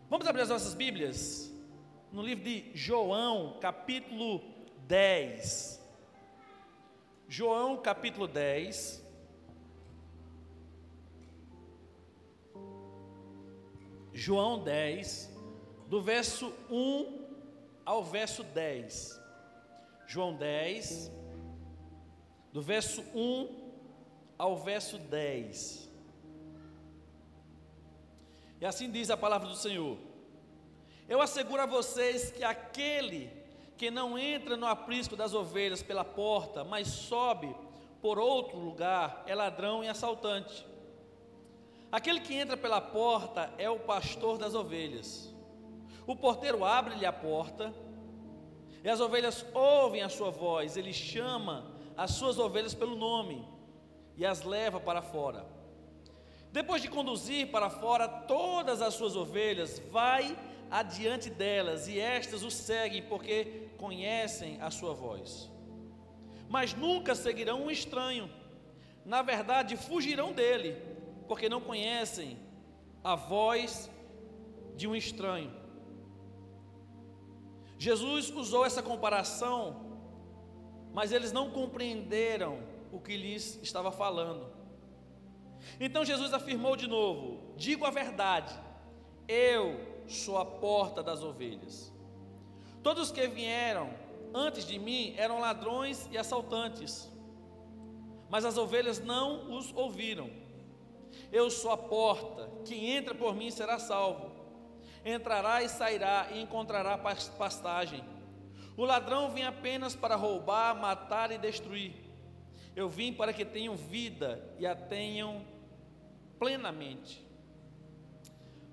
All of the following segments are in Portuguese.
Vamos abrir as nossas Bíblias no livro de João, capítulo 10. João, capítulo 10. João 10, do verso 1 ao verso 10. João 10, do verso 1 ao verso 10. E assim diz a palavra do Senhor: Eu asseguro a vocês que aquele que não entra no aprisco das ovelhas pela porta, mas sobe por outro lugar, é ladrão e assaltante. Aquele que entra pela porta é o pastor das ovelhas. O porteiro abre-lhe a porta, e as ovelhas ouvem a sua voz. Ele chama as suas ovelhas pelo nome e as leva para fora. Depois de conduzir para fora todas as suas ovelhas, vai adiante delas, e estas o seguem, porque conhecem a sua voz. Mas nunca seguirão um estranho. Na verdade, fugirão dele, porque não conhecem a voz de um estranho. Jesus usou essa comparação, mas eles não compreenderam o que lhes estava falando. Então Jesus afirmou de novo: Digo a verdade, eu sou a porta das ovelhas. Todos que vieram antes de mim eram ladrões e assaltantes, mas as ovelhas não os ouviram. Eu sou a porta, quem entra por mim será salvo. Entrará e sairá e encontrará pastagem. O ladrão vem apenas para roubar, matar e destruir. Eu vim para que tenham vida e a tenham plenamente.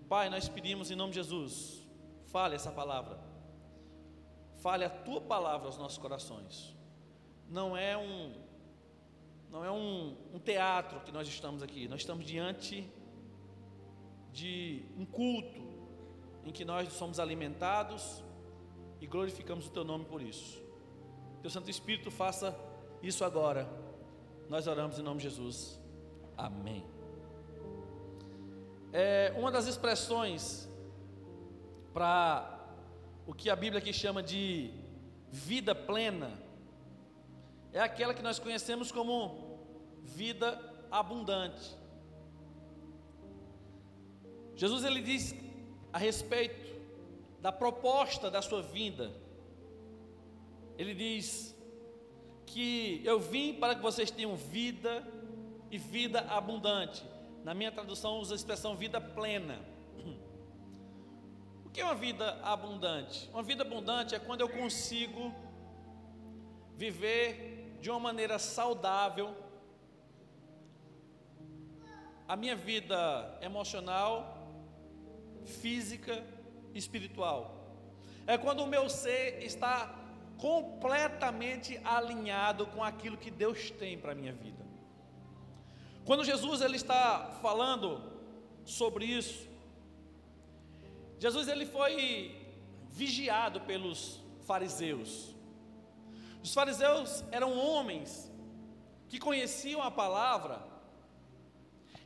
Pai, nós pedimos em nome de Jesus, fale essa palavra, fale a tua palavra aos nossos corações. Não é um teatro que nós estamos aqui, nós estamos diante de um culto em que nós somos alimentados e glorificamos o teu nome por isso. Teu Santo Espírito faça isso agora. Nós oramos em nome de Jesus. Amém. Uma das expressões para o que a Bíblia aqui chama de vida plena é aquela que nós conhecemos como vida abundante. Jesus ele diz a respeito da proposta da sua vinda. Ele diz que eu vim para que vocês tenham vida e vida abundante. Na minha tradução usa a expressão vida plena. O que é uma vida abundante? Uma vida abundante é quando eu consigo viver de uma maneira saudável a minha vida emocional, física e espiritual. É quando o meu ser está completamente alinhado com aquilo que Deus tem para a minha vida. Quando Jesus ele está falando sobre isso, Jesus ele foi vigiado pelos fariseus. Os fariseus eram homens que conheciam a palavra,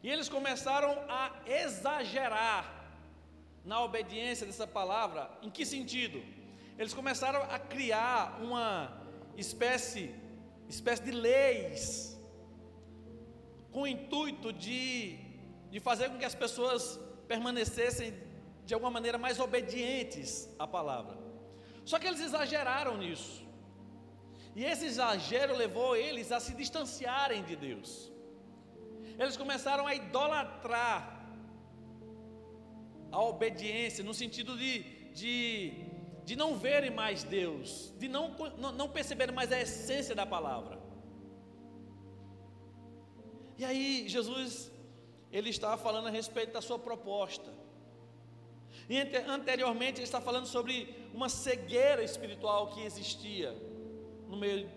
e eles começaram a exagerar na obediência dessa palavra. Em que sentido? Eles começaram a criar uma espécie de leis, com o intuito de fazer com que as pessoas permanecessem de alguma maneira mais obedientes à palavra. Só que eles exageraram nisso, e esse exagero levou eles a se distanciarem de Deus. Eles começaram a idolatrar a obediência, no sentido de não verem mais Deus, de não perceberem mais a essência da palavra. E aí Jesus, ele estava falando a respeito da sua proposta. E anteriormente ele está falando sobre uma cegueira espiritual que existia no meio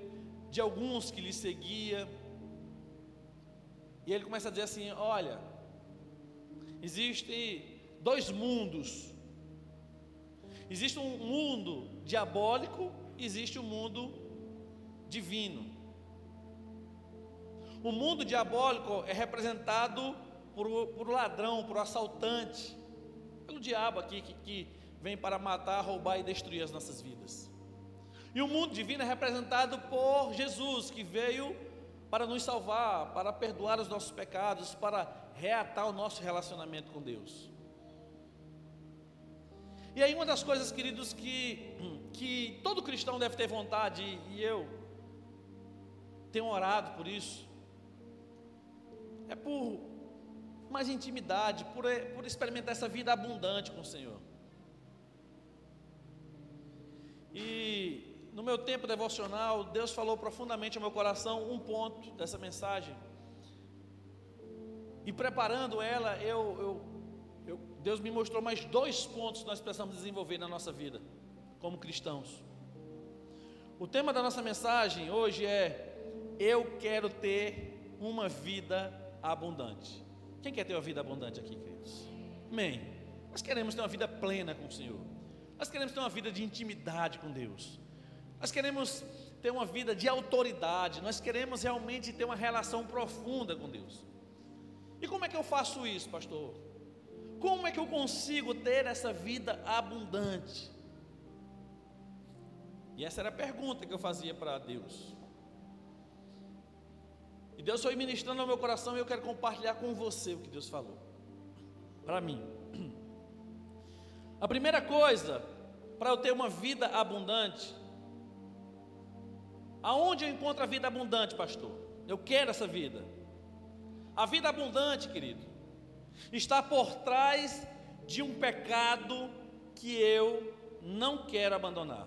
de alguns que lhe seguia. E ele começa a dizer assim: olha, existem dois mundos. Existe um mundo diabólico, existe um mundo divino. O mundo diabólico é representado por ladrão, por assaltante. pelo diabo aqui que vem para matar, roubar e destruir as nossas vidas. E o mundo divino é representado por Jesus, que veio para nos salvar, para perdoar os nossos pecados, para reatar o nosso relacionamento com Deus. E aí uma das coisas, queridos, que todo cristão deve ter vontade, e eu tenho orado por isso, é por mais intimidade, por experimentar essa vida abundante com o Senhor. E no meu tempo devocional, Deus falou profundamente ao meu coração um ponto dessa mensagem. E preparando ela, Deus me mostrou mais 2 pontos que nós precisamos desenvolver na nossa vida, como cristãos. O tema da nossa mensagem hoje é: eu quero ter uma vida abundante. Quem quer ter uma vida abundante aqui, queridos? Amém. Nós queremos ter uma vida plena com o Senhor. Nós queremos ter uma vida de intimidade com Deus. Nós queremos ter uma vida de autoridade. Nós queremos realmente ter uma relação profunda com Deus. E como é que eu faço isso, pastor? Como é que eu consigo ter essa vida abundante? E essa era a pergunta que eu fazia para Deus. E Deus foi ministrando ao meu coração, e eu quero compartilhar com você o que Deus falou para mim. A primeira coisa, para eu ter uma vida abundante, aonde eu encontro a vida abundante, pastor? Eu quero essa vida. A vida abundante, querido, está por trás de um pecado que eu não quero abandonar.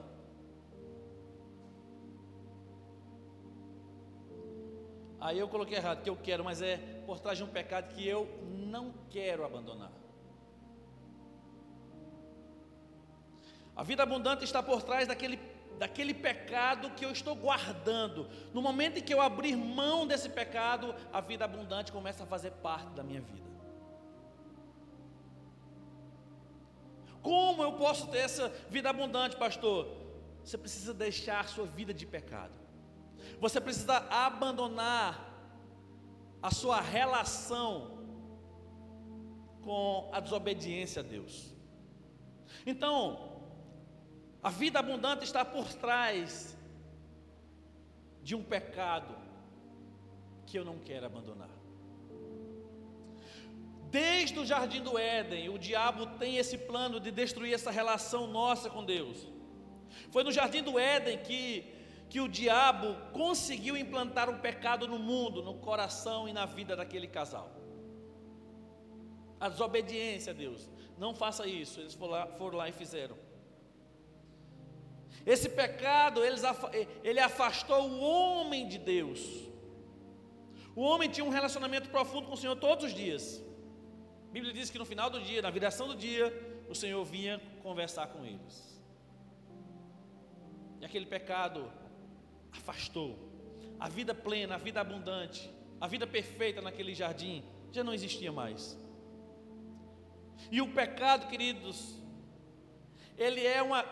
Aí eu coloquei errado, que eu quero, mas é por trás de um pecado que eu não quero abandonar. A vida abundante está por trás daquele pecado que eu estou guardando. No momento em que eu abrir mão desse pecado, a vida abundante começa a fazer parte da minha vida. Como eu posso ter essa vida abundante, pastor? Você precisa deixar a sua vida de pecado. Você precisa abandonar a sua relação com a desobediência a Deus. Então, a vida abundante está por trás de um pecado que eu não quero abandonar. Desde o jardim do Éden, o diabo tem esse plano de destruir essa relação nossa com Deus. Foi no jardim do Éden que o diabo conseguiu implantar um pecado no mundo, no coração e na vida daquele casal. A desobediência a Deus. Não faça isso. Eles foram lá e fizeram. Esse pecado, ele afastou o homem de Deus. O homem tinha um relacionamento profundo com o Senhor todos os dias. A Bíblia diz que no final do dia, na viração do dia, o Senhor vinha conversar com eles. E aquele pecado afastou. A vida plena, a vida abundante, a vida perfeita naquele jardim já não existia mais. E o pecado, queridos, ele é uma...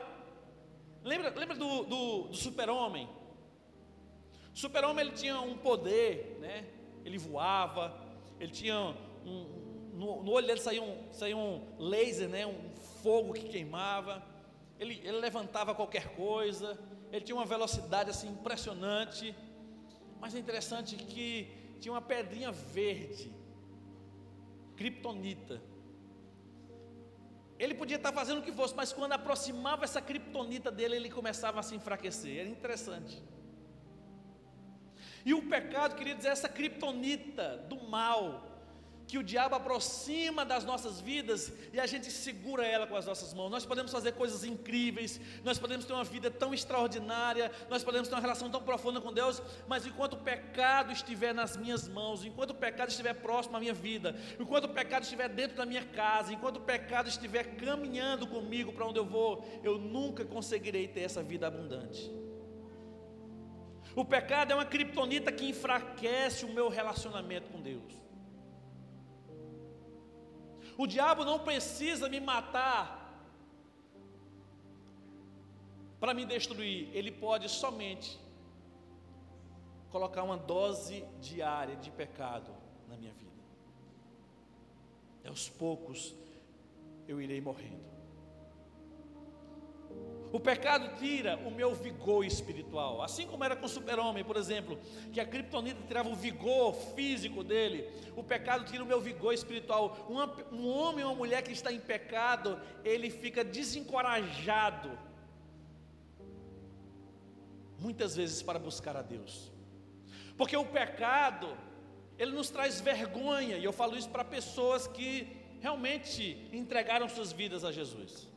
Lembra do super-homem? O super-homem, ele tinha um poder, né? Ele voava, ele tinha no olho dele saía um laser, né? Um fogo que queimava. Ele levantava qualquer coisa. Ele tinha uma velocidade assim impressionante. Mas é interessante que tinha uma pedrinha verde, criptonita. Ele podia estar fazendo o que fosse, mas quando aproximava essa criptonita dele, ele começava a se enfraquecer. Era interessante. E o pecado, queridos, é essa criptonita do mal, que o diabo aproxima das nossas vidas e a gente segura ela com as nossas mãos. Nós podemos fazer coisas incríveis, nós podemos ter uma vida tão extraordinária, nós podemos ter uma relação tão profunda com Deus, mas enquanto o pecado estiver nas minhas mãos, enquanto o pecado estiver próximo à minha vida, enquanto o pecado estiver dentro da minha casa, enquanto o pecado estiver caminhando comigo para onde eu vou, eu nunca conseguirei ter essa vida abundante. O pecado é uma criptonita que enfraquece o meu relacionamento com Deus. O diabo não precisa me matar para me destruir. Ele pode somente colocar uma dose diária de pecado na minha vida. Aos poucos, eu irei morrendo. O pecado tira o meu vigor espiritual, assim como era com o super-homem, por exemplo, que a criptonita tirava o vigor físico dele. O pecado tira o meu vigor espiritual. Um homem ou uma mulher que está em pecado, ele fica desencorajado, muitas vezes, para buscar a Deus, porque o pecado, ele nos traz vergonha, e eu falo isso para pessoas que realmente entregaram suas vidas a Jesus.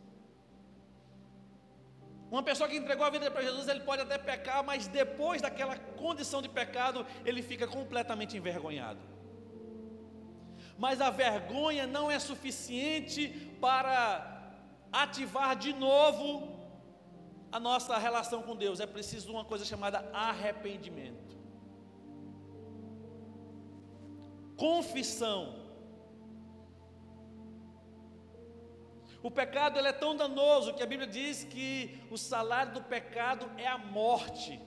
Uma pessoa que entregou a vida para Jesus, ele pode até pecar, mas depois daquela condição de pecado, ele fica completamente envergonhado. Mas a vergonha não é suficiente para ativar de novo a nossa relação com Deus. É preciso uma coisa chamada arrependimento, confissão. O pecado, ele é tão danoso que a Bíblia diz que o salário do pecado é a morte.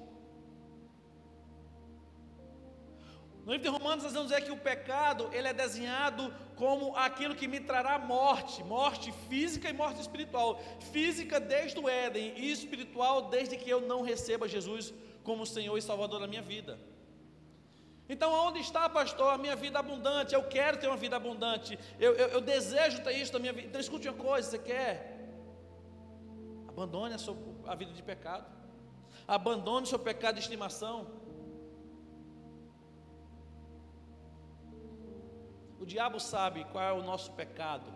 No livro de Romanos nós vamos dizer que o pecado, ele é desenhado como aquilo que me trará morte, morte física e morte espiritual. Física desde o Éden e espiritual desde que eu não receba Jesus como Senhor e Salvador da minha vida. Então, onde está, pastor, a minha vida abundante? Eu quero ter uma vida abundante, eu desejo ter isso na minha vida. Então escute uma coisa, você quer? Abandone a vida de pecado, abandone o seu pecado de estimação. O diabo sabe qual é o nosso pecado,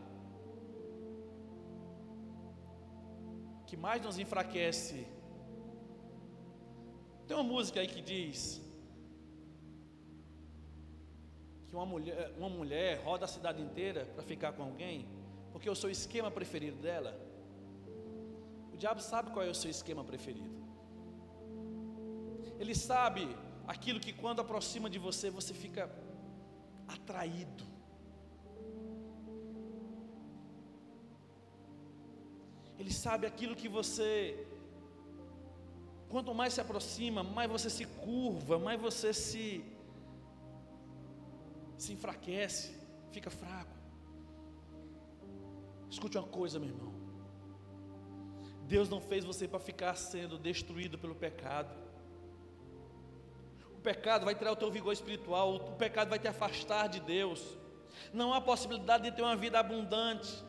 que mais nos enfraquece. Tem uma música aí que diz que uma mulher roda a cidade inteira para ficar com alguém, porque eu sou o esquema preferido dela. O diabo sabe qual é o seu esquema preferido. Ele sabe aquilo que quando aproxima de você, você fica atraído. Ele sabe aquilo que você, quanto mais se aproxima, mais você se curva, mais você se enfraquece, fica fraco. Escute uma coisa, meu irmão, Deus não fez você para ficar sendo destruído pelo pecado. O pecado vai tirar o teu vigor espiritual, o pecado vai te afastar de Deus. Não há possibilidade de ter uma vida abundante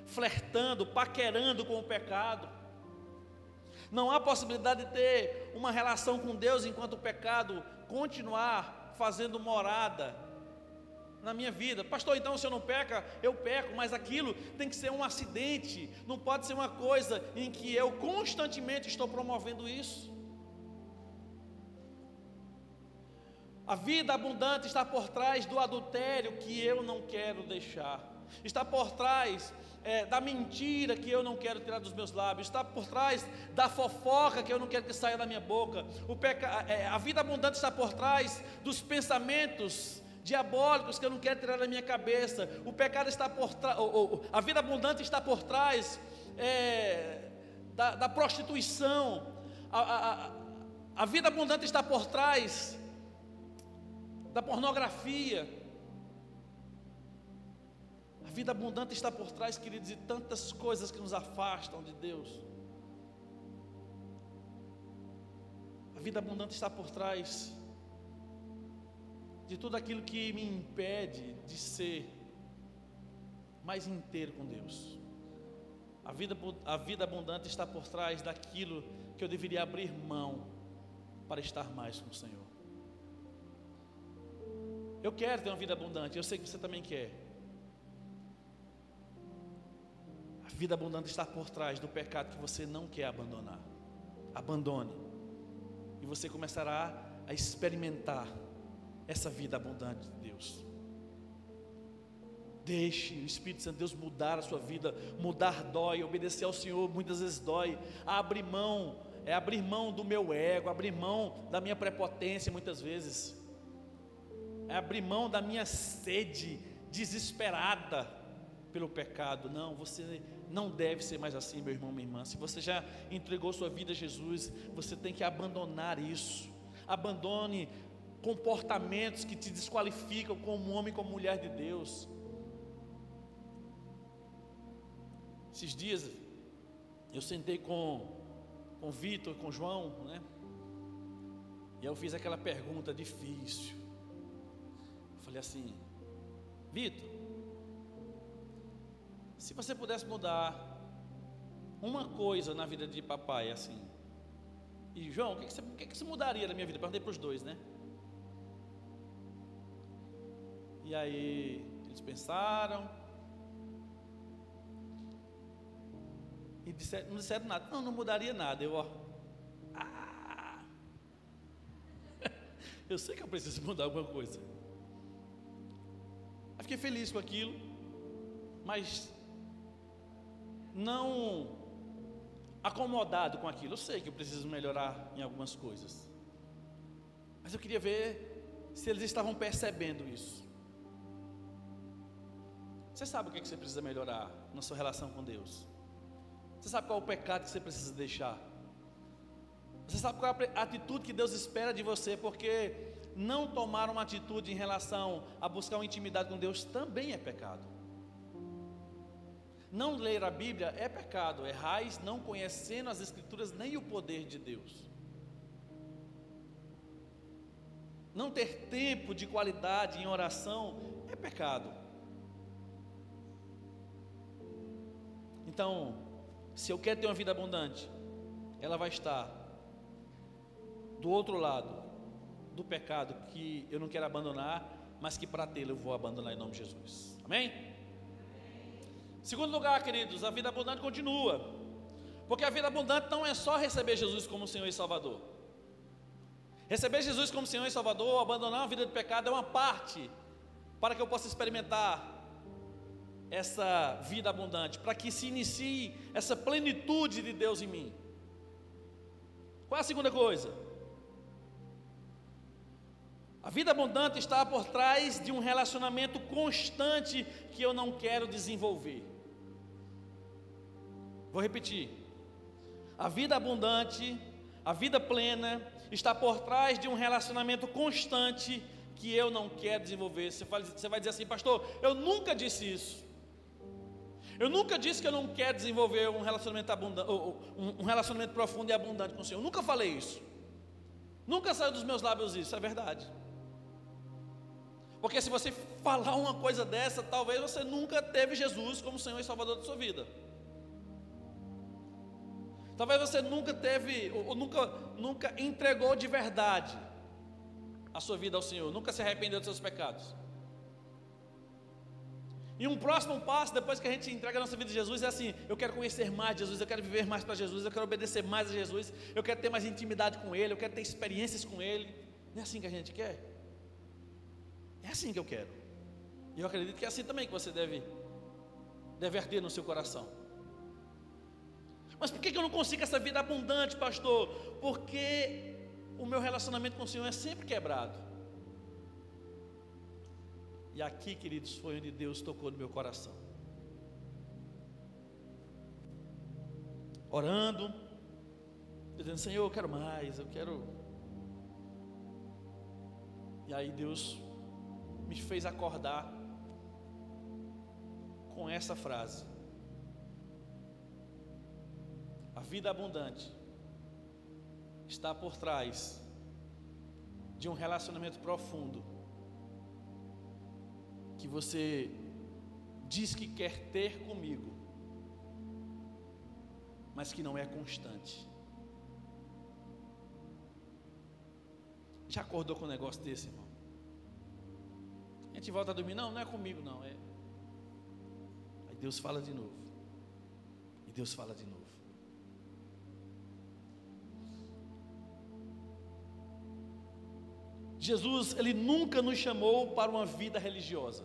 flertando, paquerando com o pecado. Não há possibilidade de ter uma relação com Deus enquanto o pecado continuar fazendo morada na minha vida. Pastor, então se eu não peca, eu peco, mas aquilo tem que ser um acidente, não pode ser uma coisa em que eu constantemente estou promovendo isso. A vida abundante está por trás do adultério que eu não quero deixar, está por trás da mentira que eu não quero tirar dos meus lábios, está por trás da fofoca que eu não quero que saia da minha boca. A vida abundante está por trás dos pensamentos diabólicos que eu não quero tirar da minha cabeça. O pecado está por trás, a vida abundante está por trás da prostituição. A vida abundante está por trás da pornografia. A vida abundante está por trás, queridos, de tantas coisas que nos afastam de Deus. A vida abundante está por trás de tudo aquilo que me impede de ser mais inteiro com Deus. A vida abundante está por trás daquilo que eu deveria abrir mão para estar mais com o Senhor. Eu quero ter uma vida abundante, eu sei que você também quer. A vida abundante está por trás do pecado que você não quer abandonar. Abandone, e você começará a experimentar essa vida abundante de Deus. Deixe o Espírito Santo de Deus mudar a sua vida. Mudar dói, obedecer ao Senhor muitas vezes dói. Abrir mão, abrir mão do meu ego, abrir mão da minha prepotência muitas vezes, abrir mão da minha sede desesperada pelo pecado. Não, você não deve ser mais assim, meu irmão, minha irmã. Se você já entregou sua vida a Jesus, você tem que abandonar isso. Abandone comportamentos que te desqualificam como homem, como mulher de Deus. Esses dias eu sentei com o Vitor e com o João, né? E eu fiz aquela pergunta difícil. Eu falei assim: Vitor, se você pudesse mudar uma coisa na vida de papai, assim, e João, o que você mudaria na minha vida? Perguntei para os dois, né? E aí eles pensaram e não disseram nada. Não mudaria nada. Eu sei que eu preciso mudar alguma coisa. Eu fiquei feliz com aquilo, mas não acomodado com aquilo. Eu sei que eu preciso melhorar em algumas coisas, mas eu queria ver se eles estavam percebendo isso. Você sabe o que você precisa melhorar na sua relação com Deus? Você sabe qual é o pecado que você precisa deixar? Você sabe qual é a atitude que Deus espera de você? Porque não tomar uma atitude em relação a buscar uma intimidade com Deus também é pecado. Não ler a Bíblia é pecado. Errais não conhecendo as Escrituras nem o poder de Deus. Não ter tempo de qualidade em oração é pecado. Então, se eu quero ter uma vida abundante, ela vai estar do outro lado do pecado que eu não quero abandonar, mas que para tê-lo eu vou abandonar em nome de Jesus. Amém? Segundo lugar, queridos, a vida abundante continua, porque a vida abundante não é só receber Jesus como Senhor e Salvador. Receber Jesus como Senhor e Salvador, abandonar uma vida de pecado é uma parte para que eu possa experimentar essa vida abundante, para que se inicie essa plenitude de Deus em mim. Qual é a segunda coisa? A vida abundante está por trás de um relacionamento constante que eu não quero desenvolver. Vou repetir. A vida abundante, a vida plena, está por trás de um relacionamento constante que eu não quero desenvolver. Você vai dizer assim: pastor, eu nunca disse isso. Eu nunca disse que eu não quero desenvolver um relacionamento abundante, um relacionamento profundo e abundante com o Senhor. Eu nunca falei isso. Nunca saiu dos meus lábios isso, é verdade. Porque se você falar uma coisa dessa, talvez você nunca teve Jesus como Senhor e Salvador da sua vida. Talvez você nunca teve, ou nunca entregou de verdade a sua vida ao Senhor, nunca se arrependeu dos seus pecados. E um próximo passo, depois que a gente entrega a nossa vida a Jesus, é assim: eu quero conhecer mais de Jesus, eu quero viver mais para Jesus, eu quero obedecer mais a Jesus, eu quero ter mais intimidade com Ele, eu quero ter experiências com Ele. Não é assim que a gente quer? É assim que eu quero. E eu acredito que é assim também que você deve arder no seu coração. Mas por que eu não consigo essa vida abundante, pastor? Porque o meu relacionamento com o Senhor é sempre quebrado. E aqui, queridos, foi onde Deus tocou no meu coração. Orando, dizendo: Senhor, eu quero mais, eu quero. E aí Deus me fez acordar com essa frase: a vida abundante está por trás de um relacionamento profundo que você diz que quer ter comigo, mas que não é constante. Já acordou com um negócio desse, irmão? A gente volta a dormir: não é comigo não, é. Aí Deus fala de novo, e Deus fala de novo. Jesus, Ele nunca nos chamou para uma vida religiosa.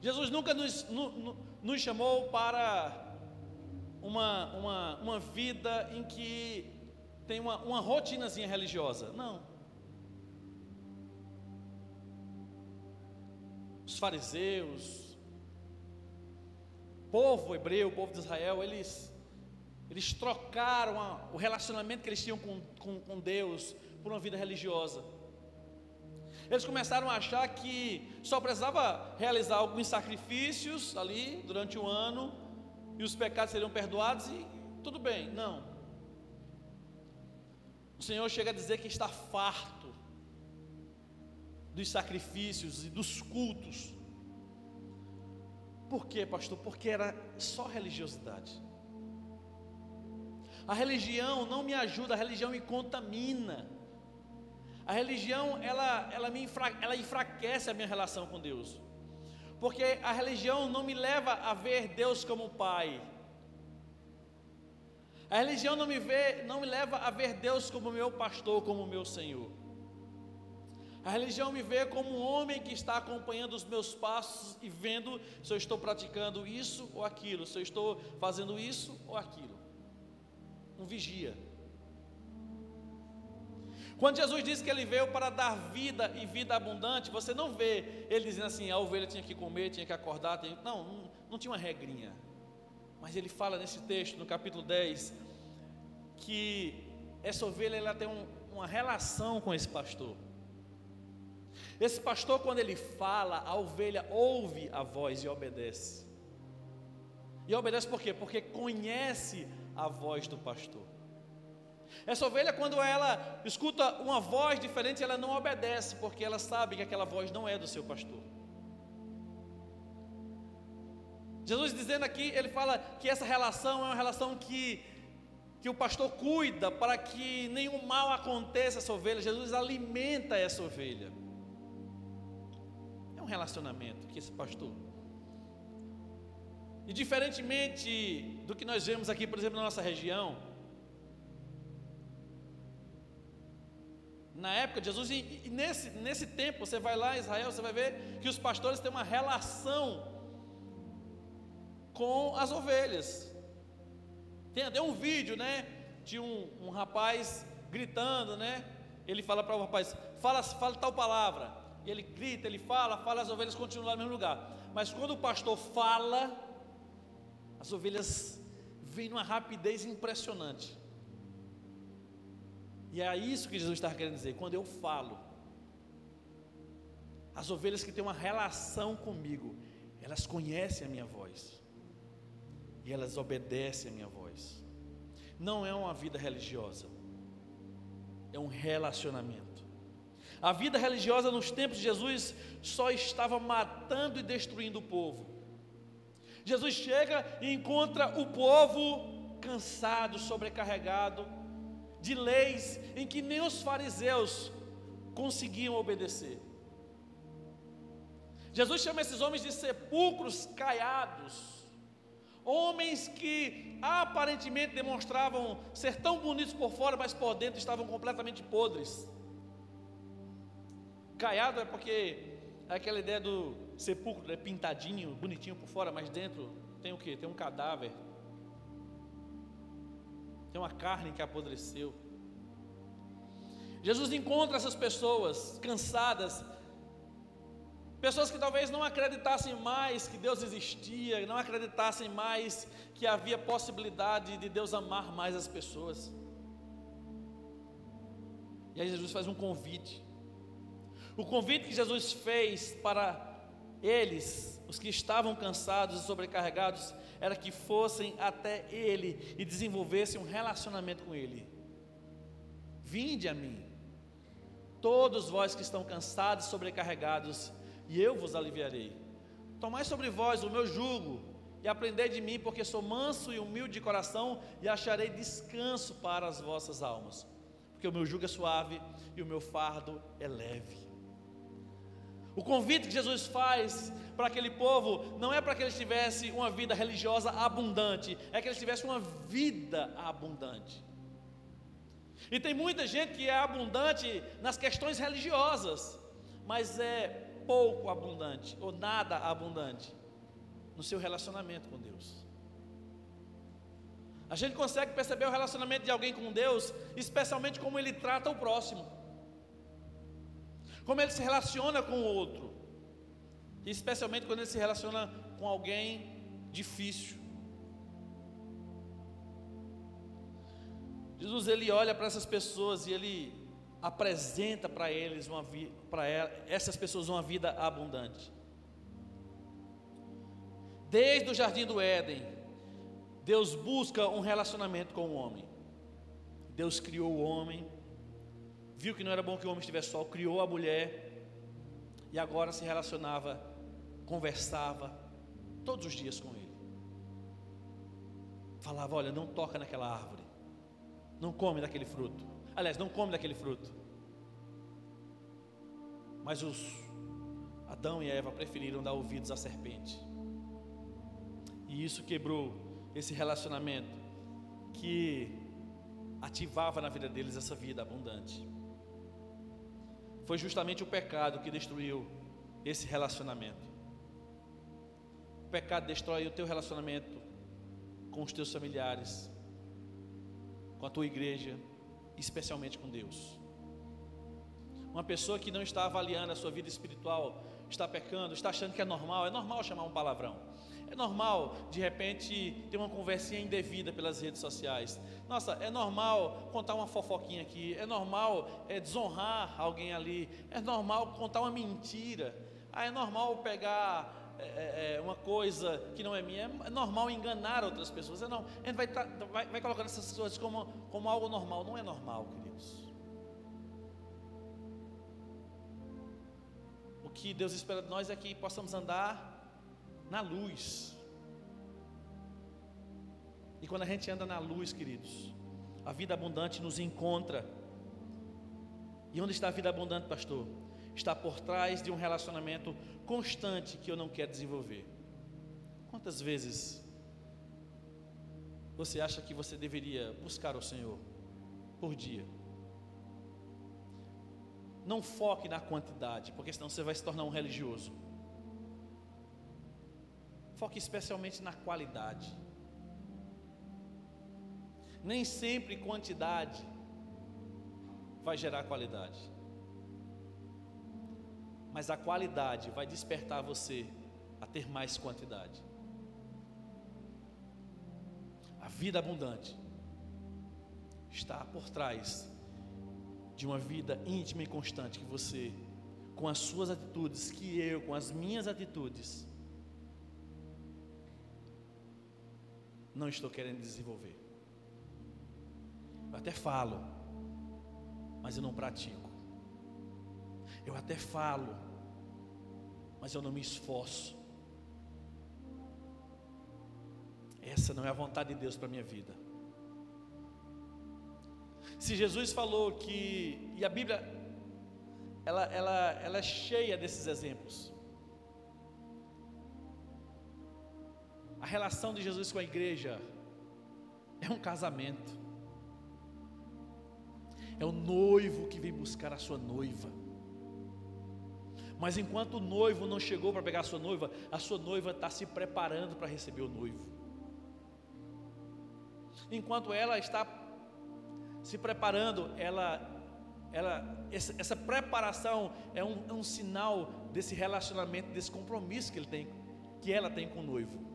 Jesus nunca nos chamou para uma vida em que tem uma rotinazinha religiosa. Não. Os fariseus, povo hebreu, o povo de Israel, eles trocaram o relacionamento que eles tinham com Deus por uma vida religiosa. Eles começaram a achar que só precisava realizar alguns sacrifícios ali durante o ano e os pecados seriam perdoados e tudo bem. Não. O Senhor chega a dizer que está farto dos sacrifícios e dos cultos. Por quê, pastor? Porque era só religiosidade. A religião não me ajuda, a religião me contamina. A religião, ela enfraquece a minha relação com Deus. Porque a religião não me leva a ver Deus como Pai. A religião não me leva a ver Deus como meu pastor, como meu Senhor. A religião me vê como um homem que está acompanhando os meus passos e vendo se eu estou praticando isso ou aquilo, se eu estou fazendo isso ou aquilo. Um vigia. Quando Jesus disse que Ele veio para dar vida e vida abundante, você não vê Ele dizendo assim, a ovelha tinha que comer, tinha que acordar, não tinha uma regrinha. Mas Ele fala nesse texto, no capítulo 10, que essa ovelha ela tem uma relação com esse pastor. Esse pastor, quando ele fala, a ovelha ouve a voz e obedece. E obedece por quê? Porque conhece a voz do pastor. Essa ovelha, quando ela escuta uma voz diferente, ela não obedece, porque ela sabe que aquela voz não é do seu pastor. Jesus dizendo aqui, ele fala que essa relação é uma relação que o pastor cuida para que nenhum mal aconteça a essa ovelha. Jesus alimenta essa ovelha. É um relacionamento que esse pastor. E diferentemente do que nós vemos aqui, por exemplo, na nossa região, na época de Jesus, e nesse tempo, você vai lá em Israel, você vai ver que os pastores têm uma relação com as ovelhas. Tem até um vídeo, né, de um rapaz gritando, né, ele fala para o rapaz, fala tal palavra, e ele grita, ele fala, as ovelhas continuam lá no mesmo lugar, mas quando o pastor fala, as ovelhas vêm numa rapidez impressionante. E é isso que Jesus está querendo dizer, quando eu falo, as ovelhas que têm uma relação comigo, elas conhecem a minha voz, e elas obedecem a minha voz. Não é uma vida religiosa, é um relacionamento. A vida religiosa nos tempos de Jesus só estava matando e destruindo o povo. Jesus chega e encontra o povo cansado, sobrecarregado, de leis em que nem os fariseus conseguiam obedecer. Jesus chama esses homens de sepulcros caiados, homens que aparentemente demonstravam ser tão bonitos por fora, mas por dentro estavam completamente podres. Caiado é porque é aquela ideia do sepulcro, é pintadinho, bonitinho por fora, mas dentro tem o quê? Tem um cadáver, tem uma carne que apodreceu. Jesus encontra essas pessoas cansadas, pessoas que talvez não acreditassem mais que Deus existia, não acreditassem mais que havia possibilidade de Deus amar mais as pessoas. E aí Jesus faz um convite. O convite que Jesus fez para eles, os que estavam cansados e sobrecarregados, era que fossem até Ele e desenvolvessem um relacionamento com Ele. Vinde a mim, todos vós que estão cansados e sobrecarregados, e eu vos aliviarei. Tomai sobre vós o meu jugo e aprendei de mim, porque sou manso e humilde de coração, e acharei descanso para as vossas almas, porque o meu jugo é suave e o meu fardo é leve. O convite que Jesus faz para aquele povo não é para que eles tivessem uma vida religiosa abundante, é que eles tivessem uma vida abundante. E tem muita gente que é abundante nas questões religiosas, mas é pouco abundante ou nada abundante no seu relacionamento com Deus. A gente consegue perceber o relacionamento de alguém com Deus, especialmente como ele trata o próximo, como ele se relaciona com o outro, e especialmente quando ele se relaciona com alguém difícil. Jesus, ele olha para essas pessoas e ele apresenta para eles essas pessoas uma vida abundante. Desde o jardim do Éden, Deus busca um relacionamento com o homem. Deus criou o homem, viu que não era bom que o homem estivesse só, criou a mulher, e agora se relacionava, conversava todos os dias com ele. Falava: olha, não toca naquela árvore, não come daquele fruto. Aliás, não come daquele fruto. Mas Adão e Eva preferiram dar ouvidos à serpente, e isso quebrou esse relacionamento que ativava na vida deles essa vida abundante. Foi justamente o pecado que destruiu esse relacionamento. O pecado destrói o teu relacionamento com os teus familiares, com a tua igreja, especialmente com Deus. Uma pessoa que não está avaliando a sua vida espiritual, está pecando, está achando que é normal chamar um palavrão, é normal de repente ter uma conversinha indevida pelas redes sociais. Nossa, é normal contar uma fofoquinha aqui, é normal desonrar alguém ali, é normal contar uma mentira, é normal pegar uma coisa que não é minha, é normal enganar outras pessoas. A gente vai colocando essas coisas como algo normal. Não é normal, queridos. O que Deus espera de nós é que possamos andar na luz. E quando a gente anda na luz, queridos, a vida abundante nos encontra. E onde está a vida abundante, pastor? Está por trás de um relacionamento constante que eu não quero desenvolver. Quantas vezes você acha que você deveria buscar o Senhor por dia? Não foque na quantidade, porque senão você vai se tornar um religioso. Foque especialmente na qualidade. Nem sempre quantidade vai gerar qualidade, mas a qualidade vai despertar você a ter mais quantidade. A vida abundante está por trás de uma vida íntima e constante que você, com as suas atitudes, que eu, com as minhas atitudes, não estou querendo desenvolver. Eu até falo, mas eu não pratico. Eu até falo, mas eu não me esforço. Essa não é a vontade de Deus para a minha vida. Se Jesus falou que, e a Bíblia ela é cheia desses exemplos. A relação de Jesus com a igreja é um casamento. É o noivo que vem buscar a sua noiva. Mas enquanto o noivo não chegou para pegar a sua noiva está se preparando para receber o noivo. Enquanto ela está se preparando, essa preparação é um sinal desse relacionamento, desse compromisso que ela tem com o noivo.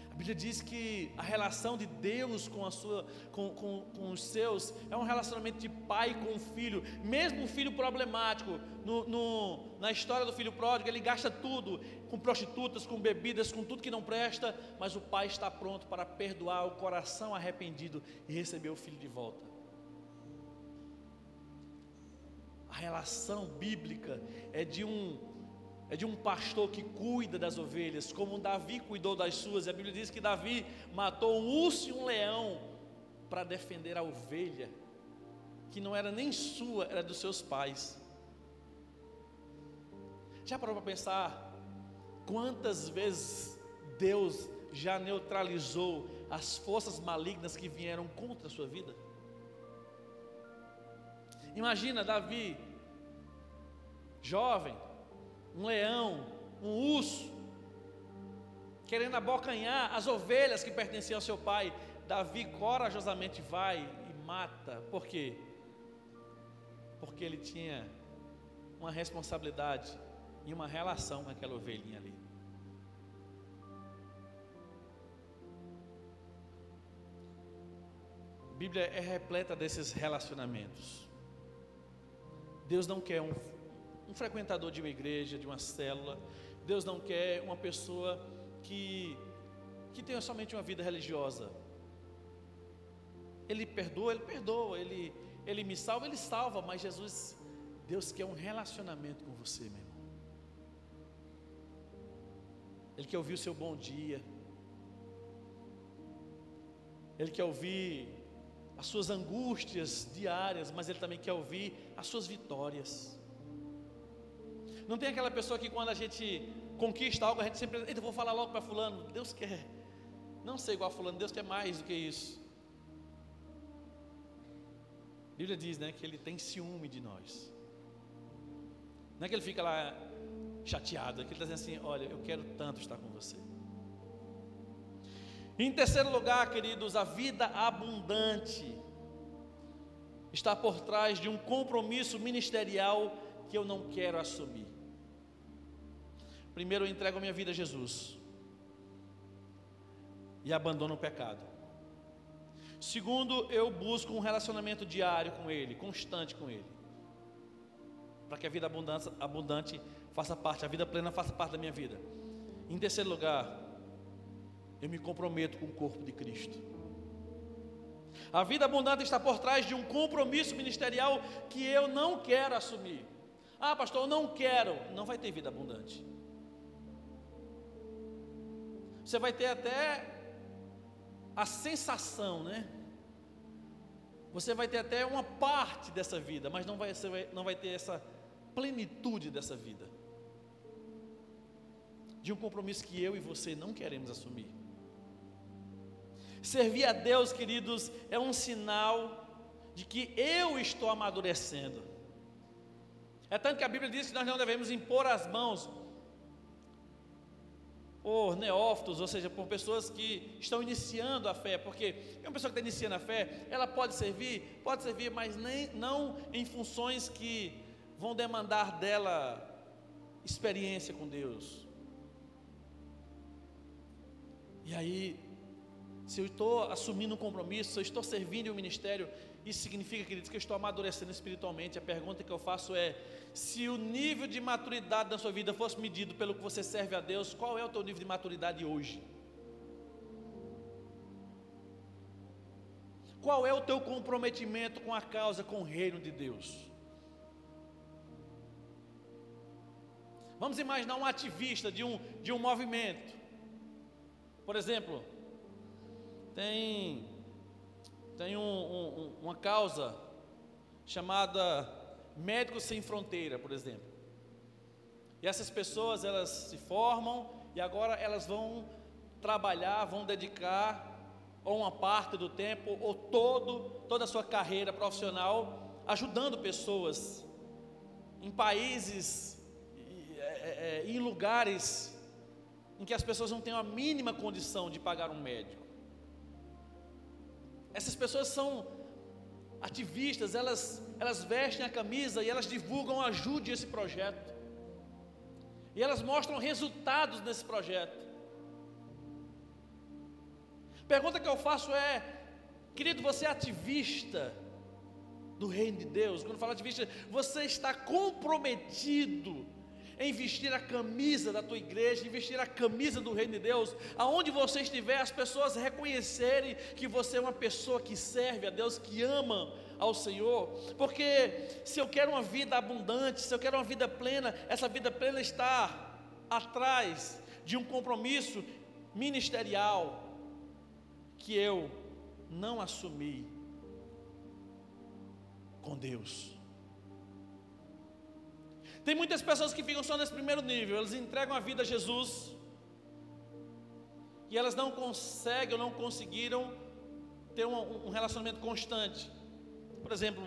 A Bíblia diz que a relação de Deus com os seus é um relacionamento de pai com o filho. Mesmo o filho problemático, na história do filho pródigo, ele gasta tudo com prostitutas, com bebidas, com tudo que não presta, mas o pai está pronto para perdoar o coração arrependido e receber o filho de volta. A relação bíblica é de um pastor que cuida das ovelhas, como Davi cuidou das suas. E a Bíblia diz que Davi matou um urso e um leão para defender a ovelha, que não era nem sua, era dos seus pais. Já parou para pensar quantas vezes Deus já neutralizou as forças malignas que vieram contra a sua vida? Imagina Davi, jovem, um leão, um urso, querendo abocanhar as ovelhas que pertenciam ao seu pai. Davi corajosamente vai e mata. Por quê? Porque ele tinha uma responsabilidade e uma relação com aquela ovelhinha ali. Bíblia é repleta desses relacionamentos. Deus não quer um frequentador de uma igreja, de uma célula. Deus não quer uma pessoa que tenha somente uma vida religiosa. Ele perdoa, ele me salva, ele salva, mas Deus quer um relacionamento com você, meu irmão. Ele quer ouvir o seu bom dia. Ele quer ouvir as suas angústias diárias, mas Ele também quer ouvir as suas vitórias. Não tem aquela pessoa que quando a gente conquista algo, a gente sempre, eu vou falar logo para fulano. Deus quer não ser igual a fulano, Deus quer mais do que isso. A Bíblia diz, né, que Ele tem ciúme de nós. Não é que Ele fica lá chateado, é que Ele está dizendo assim, olha, eu quero tanto estar com você. Em terceiro lugar, queridos, a vida abundante está por trás de um compromisso ministerial que eu não quero assumir. Primeiro, eu entrego a minha vida a Jesus e abandono o pecado. Segundo, eu busco um relacionamento diário com Ele, constante com Ele, para que a vida abundante faça parte, a vida plena faça parte da minha vida. Em terceiro lugar, eu me comprometo com o corpo de Cristo. A vida abundante está por trás de um compromisso ministerial que eu não quero assumir. Ah, pastor, eu não quero. Não vai ter vida abundante. Você vai ter até a sensação, né? Você vai ter até uma parte dessa vida, mas não vai ter essa plenitude dessa vida, de um compromisso que eu e você não queremos assumir. Servir a Deus, queridos, é um sinal de que eu estou amadurecendo. É tanto que a Bíblia diz que nós não devemos impor as mãos por neófitos, ou seja, por pessoas que estão iniciando a fé, porque uma pessoa que está iniciando a fé, ela pode servir, mas não em funções que vão demandar dela experiência com Deus. E aí, se eu estou assumindo um compromisso, se eu estou servindo em um ministério, isso significa, queridos, que eu estou amadurecendo espiritualmente. A pergunta que eu faço é: se o nível de maturidade da sua vida fosse medido pelo que você serve a Deus, qual é o teu nível de maturidade hoje? Qual é o teu comprometimento com a causa, com o reino de Deus? Vamos imaginar um ativista de um movimento. Por exemplo, tem uma causa chamada Médicos Sem Fronteira, por exemplo. E essas pessoas, elas se formam e agora elas vão trabalhar, vão dedicar ou uma parte do tempo ou toda a sua carreira profissional ajudando pessoas em países, em lugares em que as pessoas não têm a mínima condição de pagar um médico. Essas pessoas são ativistas, elas vestem a camisa e elas divulgam, ajude esse projeto. E elas mostram resultados nesse projeto. Pergunta que eu faço é: querido, você é ativista do reino de Deus? Quando falo ativista, você está comprometido em vestir a camisa da tua igreja, em vestir a camisa do reino de Deus? Aonde você estiver, as pessoas reconhecerem que você é uma pessoa que serve a Deus, que ama ao Senhor. Porque se eu quero uma vida abundante, se eu quero uma vida plena, essa vida plena está atrás de um compromisso ministerial que eu não assumi com Deus. Tem muitas pessoas que ficam só nesse primeiro nível, elas entregam a vida a Jesus e elas não conseguem ou não conseguiram ter um relacionamento constante. Por exemplo,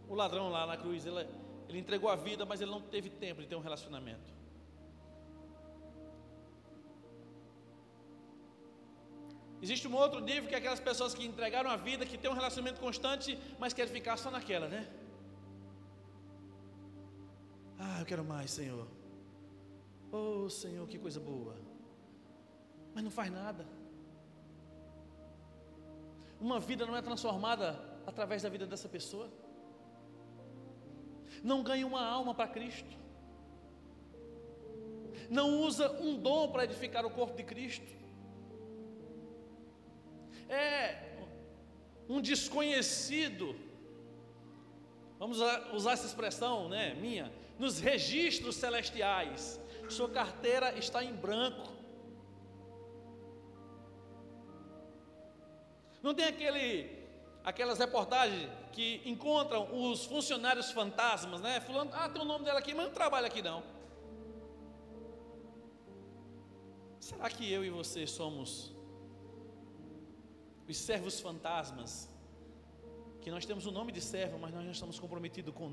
o ladrão lá na cruz, ele entregou a vida, mas ele não teve tempo de ter um relacionamento. Existe um outro nível, que é aquelas pessoas que entregaram a vida, que tem um relacionamento constante, mas querem ficar só naquela, né? Ah, eu quero mais, Senhor. Oh, Senhor, que coisa boa. Mas não faz nada. Uma vida não é transformada através da vida dessa pessoa. Não ganha uma alma para Cristo. Não usa um dom para edificar o corpo de Cristo. É um desconhecido, vamos usar essa expressão, né, minha, nos registros celestiais. Sua carteira está em branco. Não tem aquelas reportagens que encontram os funcionários fantasmas, né? Fulano, tem o nome dela aqui, mas não trabalha aqui não. Será que eu e você somos os servos fantasmas? Que nós temos o nome de servo, mas nós não estamos comprometidos com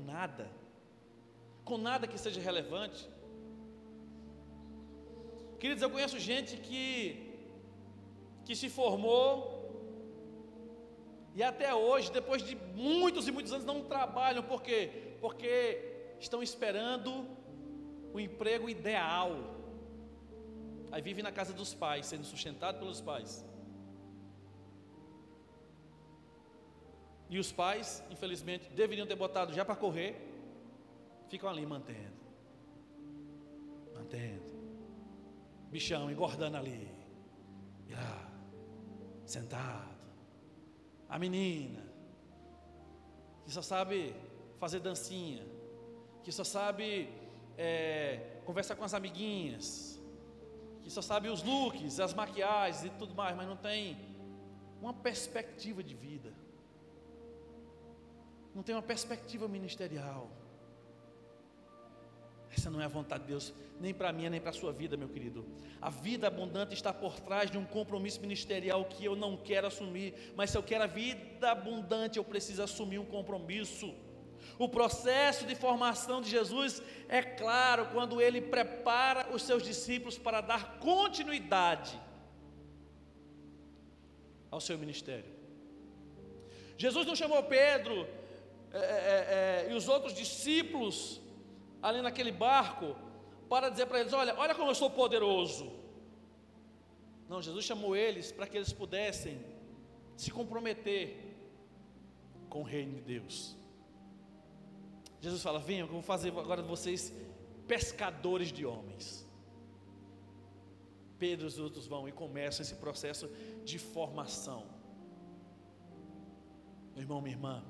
nada que seja relevante. Queridos, eu conheço gente que se formou e até hoje, depois de muitos e muitos anos, não trabalham. Por quê? Porque estão esperando o emprego ideal. Aí vive na casa dos pais, sendo sustentado pelos pais. E os pais, infelizmente, deveriam ter botado já para correr, ficam ali mantendo. Bichão engordando ali. E lá, sentado. A menina, que só sabe fazer dancinha, que só sabe conversar com as amiguinhas, que só sabe os looks, as maquiagens e tudo mais, mas não tem uma perspectiva de vida, não tem uma perspectiva ministerial. Essa não é a vontade de Deus, nem para mim, nem para a sua vida, meu querido. A vida abundante está por trás de um compromisso ministerial que eu não quero assumir, mas se eu quero a vida abundante, eu preciso assumir um compromisso. O processo de formação de Jesus é claro quando ele prepara os seus discípulos para dar continuidade ao seu ministério. Jesus não chamou Pedro e os outros discípulos ali naquele barco para dizer para eles: olha como eu sou poderoso. Não, Jesus chamou eles para que eles pudessem se comprometer com o reino de Deus. Jesus fala: venham, que eu vou fazer agora de vocês pescadores de homens. Pedro e os outros vão e começam esse processo de formação. Meu irmão, minha irmã,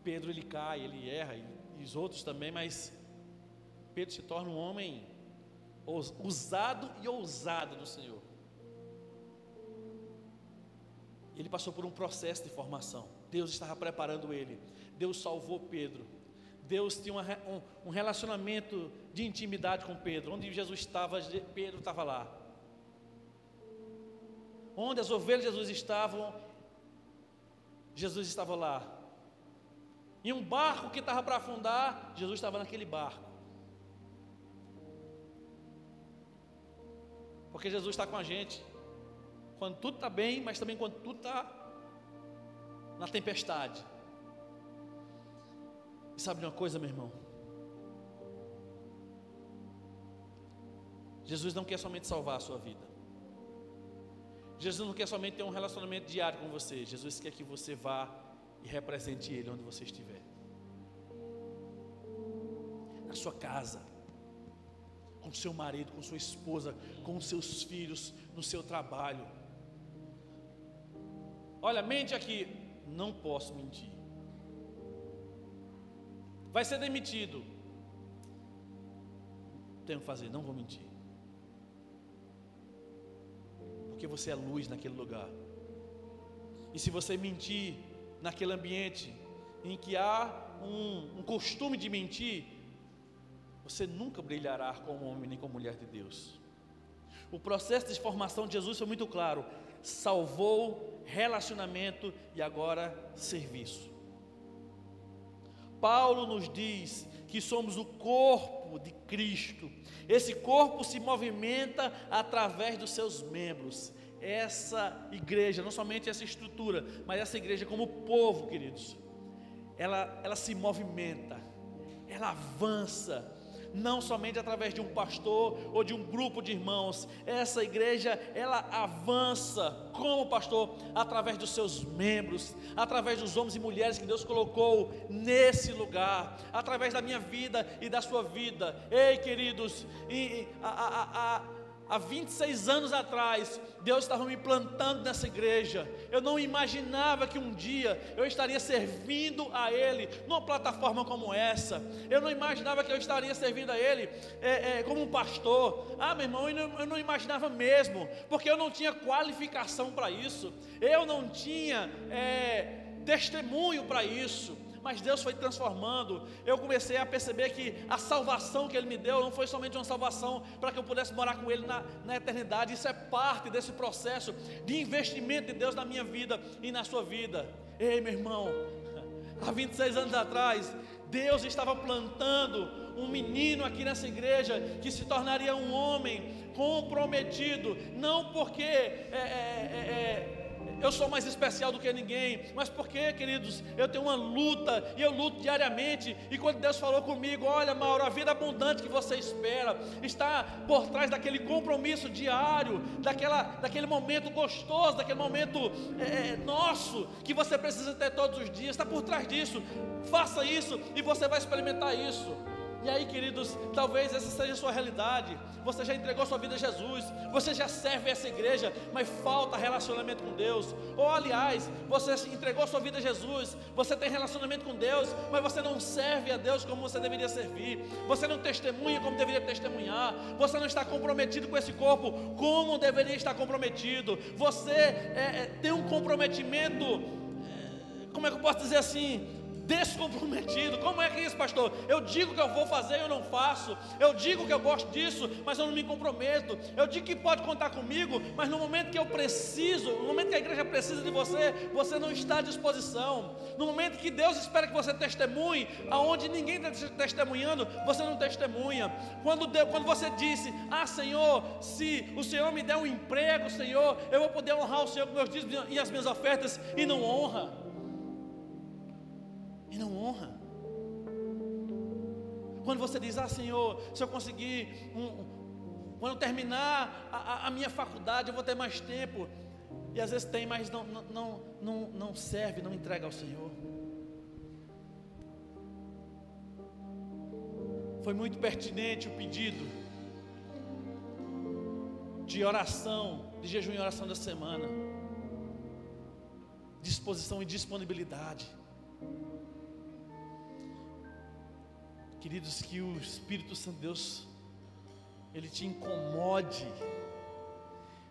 Pedro ele cai, ele erra, e os outros também, mas Pedro se torna um homem usado e ousado do Senhor. Ele passou por um processo de formação. Deus estava preparando ele. Deus salvou Pedro. Deus tinha um relacionamento de intimidade com Pedro. Onde Jesus estava, Pedro estava lá. Onde as ovelhas de Jesus estavam, Jesus estava lá. Em um barco que estava para afundar, Jesus estava naquele barco. Porque Jesus está com a gente quando tudo está bem, mas também quando tudo está na tempestade. E sabe de uma coisa, meu irmão? Jesus não quer somente salvar a sua vida. Jesus não quer somente ter um relacionamento diário com você. Jesus quer que você vá e represente Ele onde você estiver. Na sua casa, com seu marido, com sua esposa, com seus filhos, no seu trabalho. Olha, mente aqui. Não posso mentir. Vai ser demitido. Tenho que fazer, não vou mentir. Porque você é luz naquele lugar. E se você mentir naquele ambiente em que há um costume de mentir, você nunca brilhará como homem nem como mulher de Deus. O processo de formação de Jesus foi muito claro: salvou, relacionamento e agora serviço. Paulo nos diz que somos o corpo de Cristo. Esse corpo se movimenta através dos seus membros. Essa igreja, não somente essa estrutura, mas essa igreja como povo, queridos, ela se movimenta, ela avança. não somente através de um pastor ou de um grupo de irmãos. Essa igreja, ela avança como pastor, através dos seus membros, através dos homens e mulheres que Deus colocou nesse lugar, através da minha vida e da sua vida. Ei, queridos, há 26 anos atrás, Deus estava me plantando nessa igreja. Eu não imaginava que um dia eu estaria servindo a Ele numa plataforma como essa. Eu não imaginava que eu estaria servindo a Ele como um pastor. Meu irmão, eu não imaginava mesmo, porque eu não tinha qualificação para isso. Eu não tinha testemunho para isso. Mas Deus foi transformando. Eu comecei a perceber que a salvação que Ele me deu não foi somente uma salvação para que eu pudesse morar com Ele na eternidade. Isso é parte desse processo de investimento de Deus na minha vida e na sua vida. Ei, meu irmão, há 26 anos atrás, Deus estava plantando um menino aqui nessa igreja que se tornaria um homem comprometido, não porque eu sou mais especial do que ninguém, mas porque, queridos, eu tenho uma luta, e eu luto diariamente. E quando Deus falou comigo: olha, Mauro, a vida abundante que você espera está por trás daquele compromisso diário, daquele momento gostoso, daquele momento nosso, que você precisa ter todos os dias, está por trás disso. Faça isso e você vai experimentar isso. E aí, queridos, talvez essa seja a sua realidade. Você já entregou sua vida a Jesus, você já serve essa igreja, mas falta relacionamento com Deus. Ou aliás, você entregou sua vida a Jesus, você tem relacionamento com Deus, mas você não serve a Deus como você deveria servir. Você não testemunha como deveria testemunhar. Você não está comprometido com esse corpo como deveria estar comprometido. Você tem um comprometimento, como é que eu posso dizer assim, descomprometido. Como é que é isso, pastor? Eu digo que eu vou fazer e eu não faço. Eu digo que eu gosto disso, mas eu não me comprometo. Eu digo que pode contar comigo, mas no momento que eu preciso, no momento que a igreja precisa de você, você não está à disposição. No momento que Deus espera que você testemunhe, aonde ninguém está testemunhando, você não testemunha. Quando você disse: Senhor, se o Senhor me der um emprego, Senhor, eu vou poder honrar o Senhor com meus dízimos e as minhas ofertas, e não honra. E não honra. Quando você diz: Senhor, se eu conseguir quando eu terminar a minha faculdade, eu vou ter mais tempo. E às vezes tem, mas não serve, não entrega ao Senhor. Foi muito pertinente o pedido de oração, de jejum e oração da semana. Disposição e disponibilidade. Queridos, que o Espírito Santo de Deus, Ele te incomode.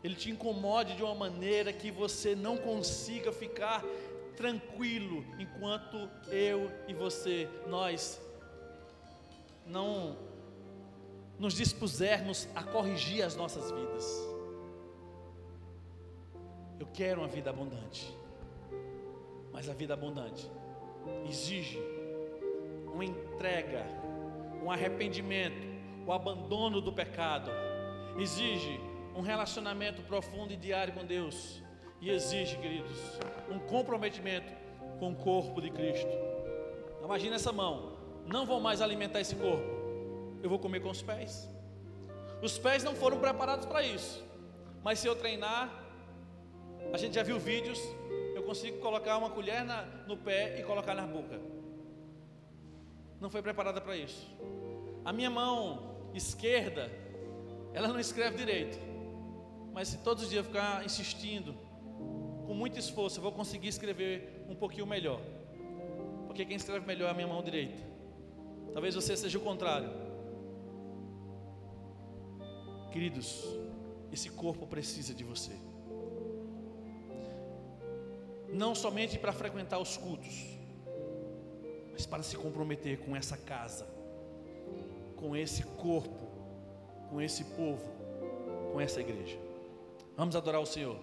Ele te incomode de uma maneira que você não consiga ficar tranquilo enquanto eu e você, nós não nos dispusermos a corrigir as nossas vidas. Eu quero uma vida abundante, mas a vida abundante exige uma entrega, um arrependimento, o abandono do pecado, exige um relacionamento profundo e diário com Deus, e exige, queridos, um comprometimento com o corpo de Cristo. Imagina essa mão: não vou mais alimentar esse corpo, eu vou comer com os pés. Os pés não foram preparados para isso, mas se eu treinar, a gente já viu vídeos, eu consigo colocar uma colher no pé e colocar na boca. Não foi preparada para isso. A minha mão esquerda, ela não escreve direito, mas se todos os dias eu ficar insistindo, com muito esforço, eu vou conseguir escrever um pouquinho melhor, porque quem escreve melhor é a minha mão direita. Talvez você seja o contrário. Queridos, esse corpo precisa de você, não somente para frequentar os cultos, mas para se comprometer com essa casa, com esse corpo, com esse povo, com essa igreja. Vamos adorar o Senhor.